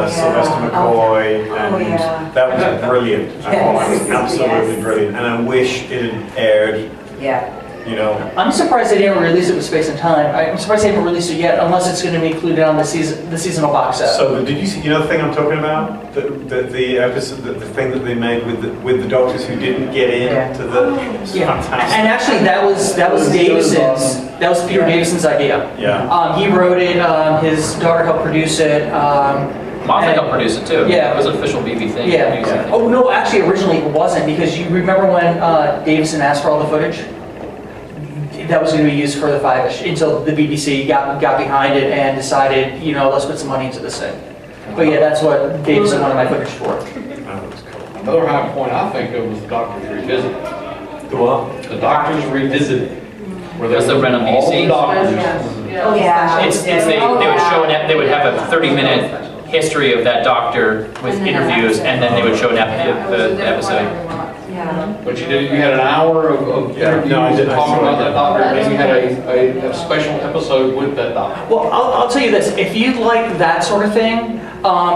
Sylvester McCoy, and that was brilliant. I thought it was absolutely brilliant, and I wish it had aired. Yeah. You know, I'm surprised they didn't release it with Space and Time. I'm surprised they haven't released it yet, unless it's going to be included on the seasonal box set. So did you see? You know the thing I'm talking about? The episode, the thing that they made with the doctors who didn't get into the fantastic. And actually, that was Davison's. That was Peter Davison's idea. Yeah. He wrote it. His daughter helped produce it. Moffat helped produce it too. Yeah. It was an official BB thing. Yeah. Oh no, actually, originally it wasn't, because you remember when Davison asked for all the footage. That was going to be used for the five-ish until the BBC got behind it and decided, let's put some money into this thing. But yeah, that's what Davison wanted my footage for. another high point I think of was the Doctor's Revisit. The what? The Doctor's Revisited. Where That's the Brenham all the BC? doctors. Oh, yeah. They would have a 30-minute history of that doctor with interviews, and then they would show an episode. Yeah. But you had an hour of interviews talking about that doctor, and then you had a special episode with that doctor. Well, I'll tell you this, if you like that sort of thing,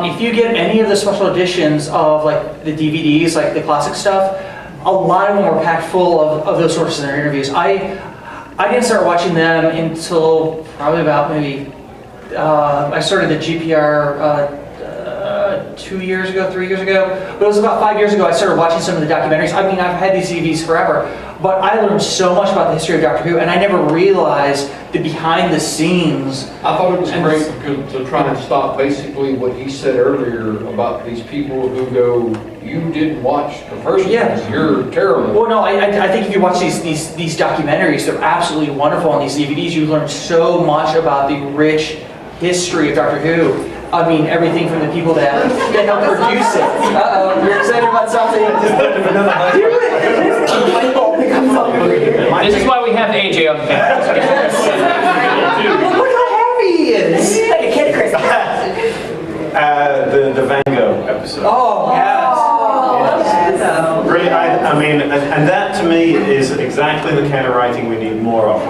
if you get any of the special editions of like the DVDs, like the classic stuff, a lot of them were packed full of those sorts of interviews. I didn't start watching them until probably about maybe, I started the GPR 3 years ago, but it was about 5 years ago I started watching some of the documentaries. I mean, I've had these DVDs forever, but I learned so much about the history of Doctor Who, and I never realized the behind the scenes. I thought it was great because to try and stop basically what he said earlier about these people who go, you didn't watch the first one, you're terrible. Well, no, I think if you watch these documentaries, they're absolutely wonderful on these DVDs. You learn so much about the rich history of Doctor Who. I mean, everything from the people that helped produce it. Uh-oh, you're excited about something? Do it! A light bulb comes up over here. This is why we have AJ on the campus. Look how happy he is! Like a kid Christmas. The Van Gogh episode. Oh, yes. Really, I mean, and that to me is exactly the kind of writing we need more of.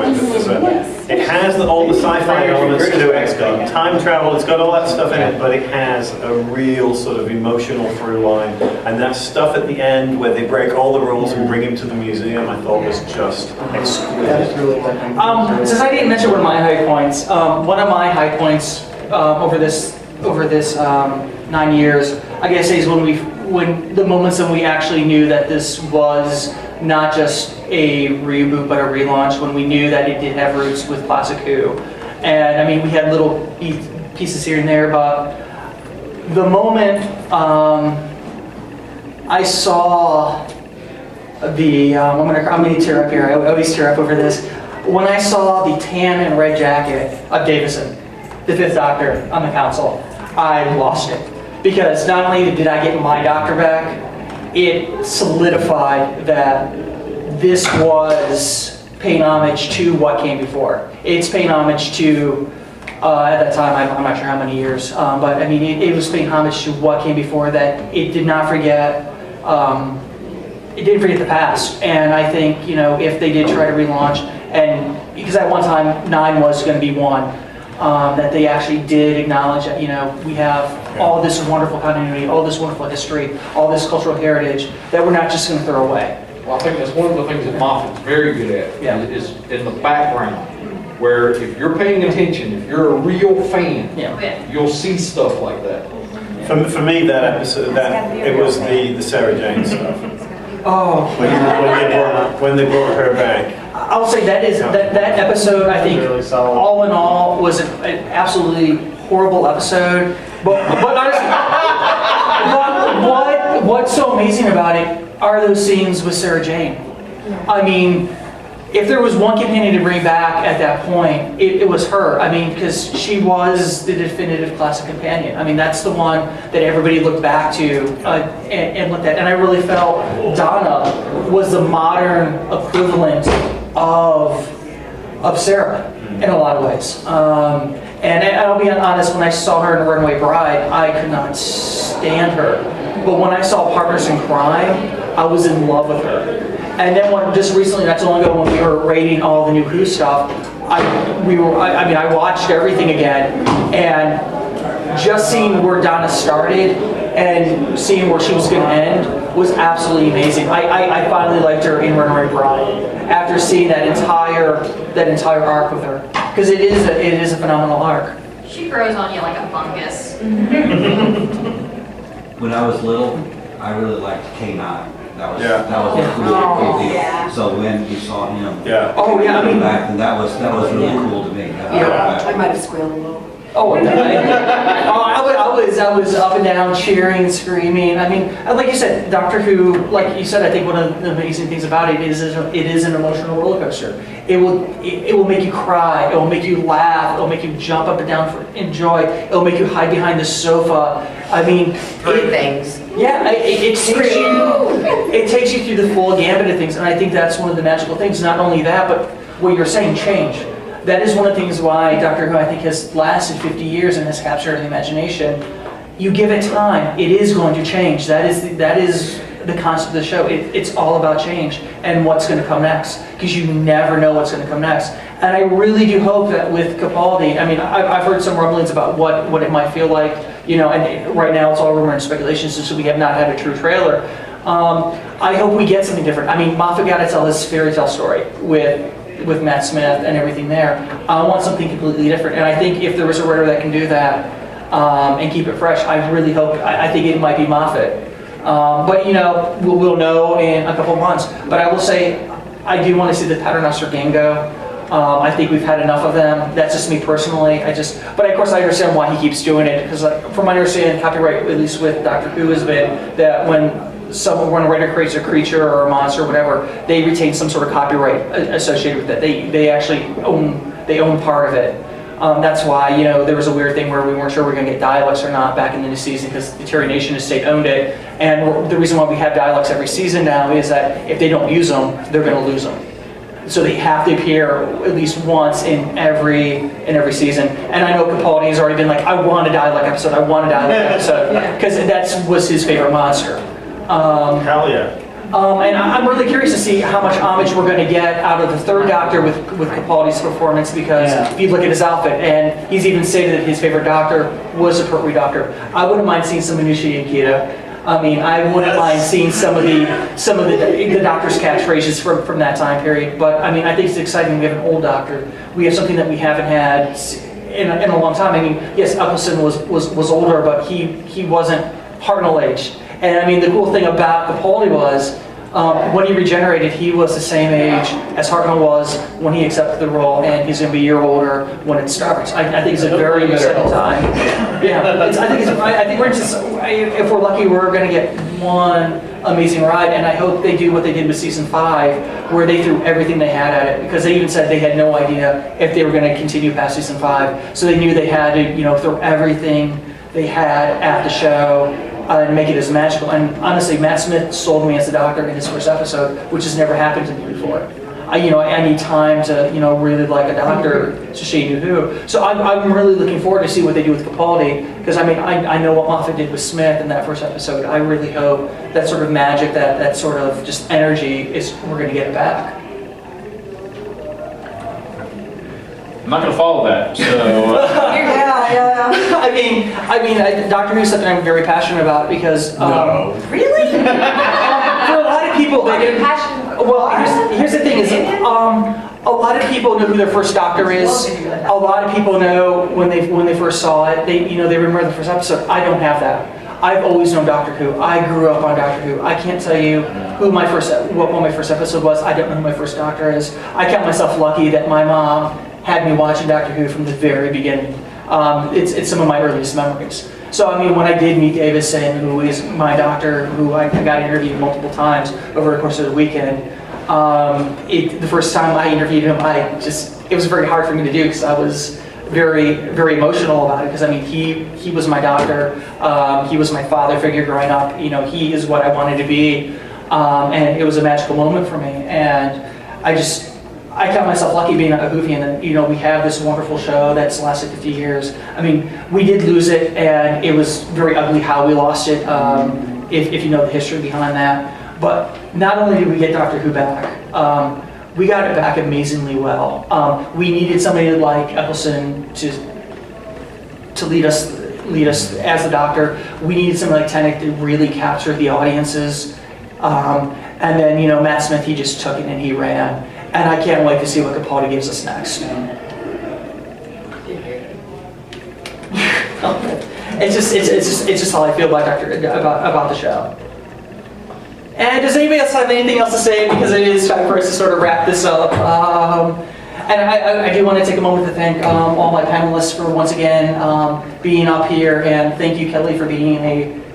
It has all the sci-fi elements to it. It's got time travel. It's got all that stuff in it, but it has a real sort of emotional through line. And that stuff at the end where they break all the rules and bring him to the museum, I thought was just exquisite. Since I didn't mention one of my high points, one of my high points over this 9 years, I gotta say, is when the moments when we actually knew that this was not just a reboot but a relaunch, when we knew that it did have roots with Classic Who. And I mean, we had little pieces here and there, but the moment I saw the, I'm gonna tear up here, I always tear up over this. When I saw the tan and red jacket of Davison, the Fifth Doctor on the Council, I lost it. Because not only did I get my Doctor back, it solidified that this was paying homage to what came before. It's paying homage to, at that time, I'm not sure how many years, but I mean, it was paying homage to what came before, that it did not forget, it didn't forget the past. And I think, if they did try to relaunch, and because at one time, 9 was going to be 1, that they actually did acknowledge that, we have all this wonderful continuity, all this wonderful history, all this cultural heritage that we're not just going to throw away. Well, I think that's one of the things that Moffat's very good at, Yeah. is in the background, where if you're paying attention, if you're a real fan, Yeah. you'll see stuff like that. For me, that episode, it was the Sarah Jane stuff. Oh, When they brought her back. I'll say that episode, I think, Really solid. all in all, was an absolutely horrible episode. But honestly, what's so amazing about it are those scenes with Sarah Jane. I mean, if there was one companion to bring back at that point, it was her. I mean, because she was the definitive classic companion. I mean, that's the one that everybody looked back to and looked at. And I really felt Donna was the modern equivalent of Sarah in a lot of ways. And I'll be honest, when I saw her in Runaway Bride, I could not stand her. But when I saw Partners in Crime, I was in love with her. And then just recently, not too long ago, when we were rating all the NUWHO stuff, I watched everything again, and just seeing where Donna started and seeing where she was going to end was absolutely amazing. I finally liked her in Runaway Bride after seeing that entire arc with her, because it is a phenomenal arc. She grows on you like a fungus. When I was little, I really liked K9. That was Yeah. a cool deal. yeah. So when you saw him Yeah. Oh yeah, I mean, back, and that was really cool to me. I might have squealed a little. oh, and I was up and down, cheering, screaming. I mean, like you said, Doctor Who, like you said, I think one of the amazing things about it is an emotional roller coaster. It will make you cry. It will make you laugh. It will make you jump up and down in joy. It will make you hide behind the sofa. I mean, Three things. yeah, it takes you through the full gambit of things, and I think that's one of the magical things. Not only that, but what you're saying, change. That is one of the things why Doctor Who, I think, has lasted 50 years and has captured the imagination. You give it time, it is going to change. That is the concept of the show. It's all about change and what's going to come next, because you never know what's going to come next. And I really do hope that with Capaldi, I mean, I've heard some rumblings about what it might feel like, and right now it's all rumor and speculation, so we have not had a true trailer. I hope we get something different. I mean, Moffat got to tell his fairy tale story with Matt Smith and everything there. I want something completely different, and I think if there was a writer that can do that and keep it fresh, I really hope. I think it might be Moffat. But we'll know in a couple months. But I will say, I do want to see the Paternoster gang go. I think we've had enough of them. That's just me personally. But of course I understand why he keeps doing it, because from my understanding, copyright, at least with Doctor Who, has been that when a writer creates a creature or a monster or whatever, they retain some sort of copyright associated with it. They actually own part of it. That's why, there was a weird thing where we weren't sure we were going to get dialects or not back in the new season, because the Terry Nation estate owned it. And the reason why we have dialects every season now is that if they don't use them, they're going to lose them. So they have to appear at least once in every season. And I know Capaldi has already been like, I want a dialect episode, because that was his favorite monster. Hell yeah. And I'm really curious to see how much homage we're going to get out of the third Doctor with Capaldi's performance, because if you look at his outfit, and he's even stated that his favorite Doctor was a Pertwee Doctor. I wouldn't mind seeing some Minutia and Kita. I mean, I wouldn't mind seeing some of the Doctor's catchphrases from that time period. But I mean, I think it's exciting. We have an old Doctor. We have something that we haven't had in a long time. I mean, yes, Eccleston was older, but he wasn't Hartnell age. And I mean, the cool thing about Capaldi was, when he regenerated, he was the same age as Hartnell was when he accepted the role, and he's going to be a year older when it starts. I think it's a very exciting time. Yeah, I think if we're lucky, we're going to get one amazing ride, and I hope they do what they did with season 5, where they threw everything they had at it, because they even said they had no idea if they were going to continue past season 5, so they knew they had to, throw everything they had at the show. And make it as magical. And honestly, Matt Smith sold me as the Doctor in his first episode, which has never happened to me before. I need time to, really like a Doctor to show you who. So I'm really looking forward to see what they do with Capaldi, because I mean, I know what Moffat did with Smith in that first episode. I really hope that sort of magic, that sort of just energy, we're going to get it back. I'm not gonna follow that, so. Yeah. I mean, Doctor Who is something I'm very passionate about because Really? for a lot of people, they didn't. Well, here's the thing: is a lot of people know who their first Doctor is. A lot of people know when they first saw it. They remember the first episode. I don't have that. I've always known Doctor Who. I grew up on Doctor Who. I can't tell you what my first episode was. I don't know who my first Doctor is. I count myself lucky that my mom had me watching Doctor Who from the very beginning. It's some of my earliest memories. So I mean, when I did meet Davison, who is my doctor, who I got interviewed multiple times over the course of the weekend, the first time I interviewed him, it was very hard for me to do because I was very, very emotional about it. Because I mean, he was my doctor, he was my father figure growing up. You know, he is what I wanted to be, and it was a magical moment for me. And I count myself lucky being a Whovian, and you know, we have this wonderful show that's lasted 50 years. I mean, we did lose it, and it was very ugly how we lost it, if you know the history behind that. But not only did we get Doctor Who back, we got it back amazingly well. We needed somebody like Eccleston to lead us as the Doctor. We needed somebody like Tennant to really capture the audiences. And then, you know, Matt Smith, he just took it and he ran. And I can't wait to see what Capaldi gives us next. It's just how I feel about the show. And does anybody else have anything else to say? Because it is time for us to sort of wrap this up. And I do want to take a moment to thank all my panelists for once again being up here, and thank you, Kelly, for being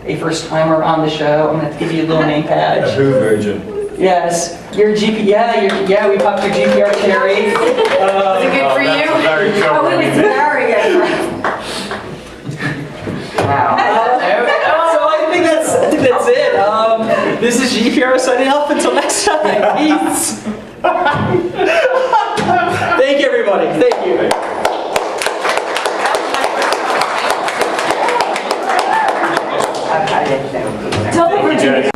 a first timer on the show. I'm going to give you a little name badge. A Who virgin. Yes, your GP. Yeah, we popped your GPR to Terry. Is it good for you? That's very Oh, troubling. it was very good. Wow. So I think that's it. This is GPR signing off until next time. Peace. Thank you, everybody. Thank you. I didn't know. Tell them we're doing